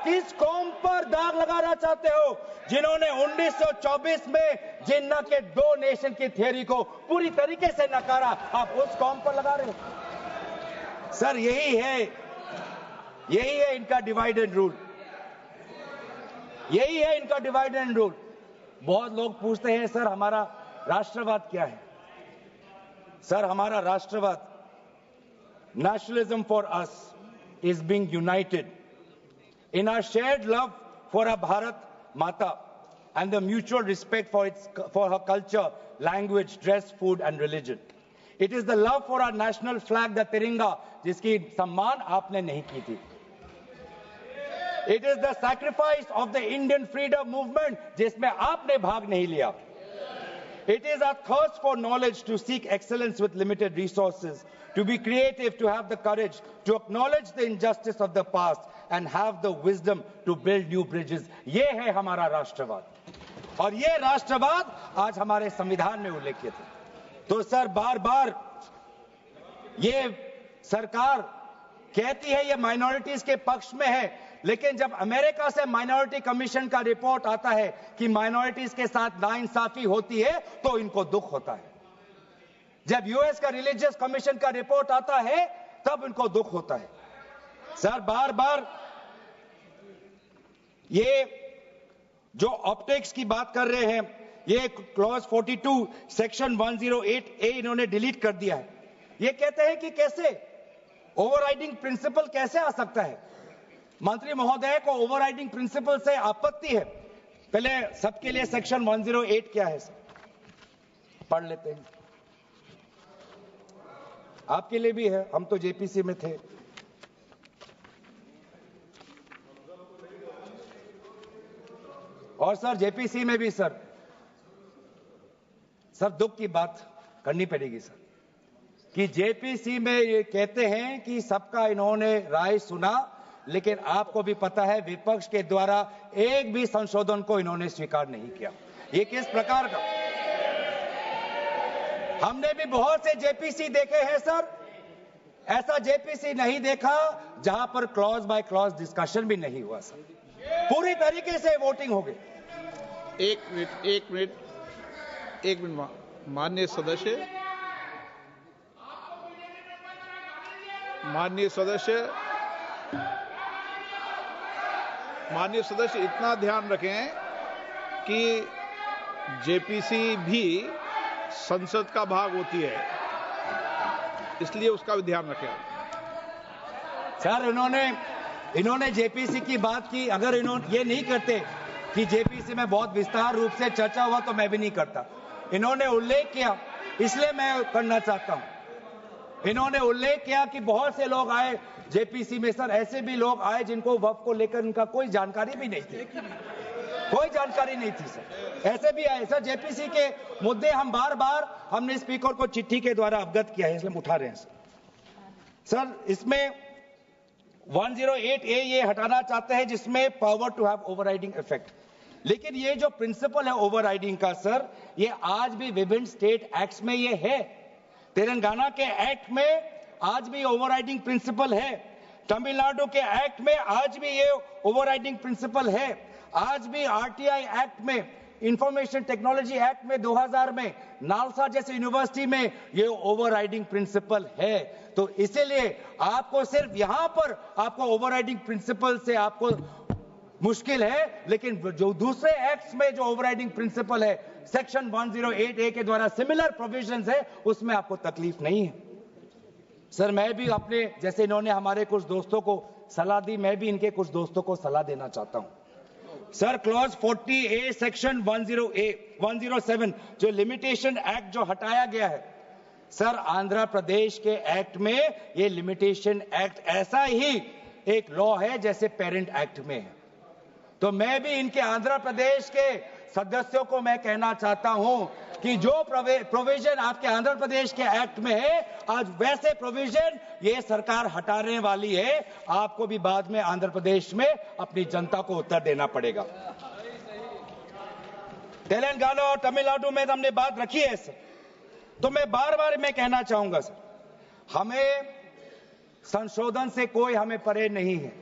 किस कौम पर दाग लगाना चाहते हो जिन्होंने 1924 में जिन्ना के 2 नेशन की थियरी को पूरी तरीके से नकारा? आप उस कौम पर लगा रहे हो। सर यही है इनका डिवाइड एंड रूल। यही है इनका डिवाइड एंड रूल। बहुत लोग पूछते हैं सर हमारा राष्ट्रवाद क्या है? सर हमारा राष्ट्रवाद, nationalism for us is being united in our shared love for our Bharat Mata and the mutual respect for her culture, language, dress, food and religion. It is the love for our national flag, the Tiringa, जिसकी सम्मान आपने नहीं की थी. It is the sacrifice of the Indian freedom movement, जिसमें आपने भाग नहीं लिया. It is our thirst for knowledge, to seek excellence with limited resources, to be creative, to have the courage, to acknowledge the injustice of the past and have the wisdom to build new bridges. ये है हमारा राष्ट्रवाद, और ये राष्ट्रवाद आज हमारे संविधान में उल्लेखित है. तो सर बार बार ये सरकार कहती है ये माइनॉरिटीज के पक्ष में है, लेकिन जब अमेरिका से माइनॉरिटी कमीशन का रिपोर्ट आता है कि माइनॉरिटीज के साथ नाइंसाफी होती है तो इनको दुख होता है. जब यूएस का रिलीजियस कमीशन का रिपोर्ट आता है तब इनको दुख होता है. सर बार बार ये जो ऑप्टिक्स की बात कर रहे हैं, ये क्लॉज 42 सेक्शन 108A इन्होंने डिलीट कर दिया है. ये कहते हैं कि कैसे ओवरराइडिंग प्रिंसिपल कैसे आ सकता है. मंत्री महोदय को ओवरराइडिंग प्रिंसिपल से आपत्ति है. पहले सबके लिए सेक्शन 108 क्या है पढ़ लेते हैं. आपके लिए भी है, हम तो जेपीसी में थे. और सर जेपीसी में भी सर दुख की बात करनी पड़ेगी सर कि जेपीसी में ये कहते हैं कि सबका इन्होंने राय सुना, लेकिन आपको भी पता है विपक्ष के द्वारा एक भी संशोधन को इन्होंने स्वीकार नहीं किया. ये किस प्रकार का? हमने भी बहुत से जेपीसी देखे हैं सर, ऐसा जेपीसी नहीं देखा जहां पर क्लॉज बाय क्लॉज डिस्कशन भी नहीं हुआ सर. पूरी तरीके से वोटिंग हो गई. एक मिनट माननीय सदस्य इतना ध्यान रखें कि जेपीसी भी संसद का भाग होती है, इसलिए उसका भी ध्यान रखें. सर इन्होंने जेपीसी की बात की. अगर इन्होंने ये नहीं करते कि जेपीसी में बहुत विस्तार रूप से चर्चा हुआ तो मैं भी नहीं करता. इन्होंने उल्लेख किया, इसलिए मैं करना चाहता हूं. इन्होंने उल्लेख किया कि बहुत से लोग आए जेपीसी में. सर ऐसे भी लोग आए जिनको वक्फ को लेकर इनका कोई जानकारी भी नहीं थी, कोई जानकारी नहीं थी सर. ऐसे भी आए सर. जेपीसी के मुद्दे हम बार बार हमने स्पीकर को चिट्ठी के द्वारा अवगत किया है, इसलिए उठा रहे हैं सर. इसमें 108A ये हटाना चाहते हैं जिसमें power to have overriding effect. लेकिन ये जो प्रिंसिपल है ओवरराइडिंग का सर, ये आज भी विभिन्न स्टेट एक्ट्स में ये है. तेलंगाना के एक्ट में आज भी ओवरराइडिंग प्रिंसिपल है. तमिलनाडु के एक्ट में आज भी ये ओवरराइडिंग प्रिंसिपल है. आज भी आरटीआई एक्ट में, इंफॉर्मेशन टेक्नोलॉजी एक्ट में 2000 में, नालसा जैसे यूनिवर्सिटी में ये ओवरराइडिंग प्रिंसिपल है. तो इसीलिए आपको सिर्फ यहां पर आपको ओवरराइडिंग प्रिंसिपल से आपको मुश्किल है, लेकिन जो दूसरे एक्ट्स में जो ओवरराइडिंग प्रिंसिपल है सेक्शन 108A के द्वारा सिमिलर प्रोविजंस है, उसमें आपको तकलीफ नहीं है. सर मैं भी अपने जैसे इन्होंने हमारे कुछ दोस्तों को सलाह दी, मैं भी इनके कुछ दोस्तों को सलाह देना चाहता हूं. सर क्लॉज 40A सेक्शन 107 जो लिमिटेशन एक्ट जो हटाया गया है सर, आंध्र प्रदेश के एक्ट में ये लिमिटेशन एक्ट ऐसा ही एक लॉ है जैसे पेरेंट एक्ट में है. तो मैं भी इनके आंध्र प्रदेश के सदस्यों को मैं कहना चाहता हूं कि जो प्रोविजन आपके आंध्र प्रदेश के एक्ट में है, आज वैसे प्रोविजन ये सरकार हटाने वाली है. आपको भी बाद में आंध्र प्रदेश में अपनी जनता को उत्तर देना पड़ेगा. तेलंगाना और तमिलनाडु में हमने बात रखी है सर, तो मैं बार बार मैं कहना चाहूंगा सर, हमें संशोधन से कोई हमें परे नहीं है.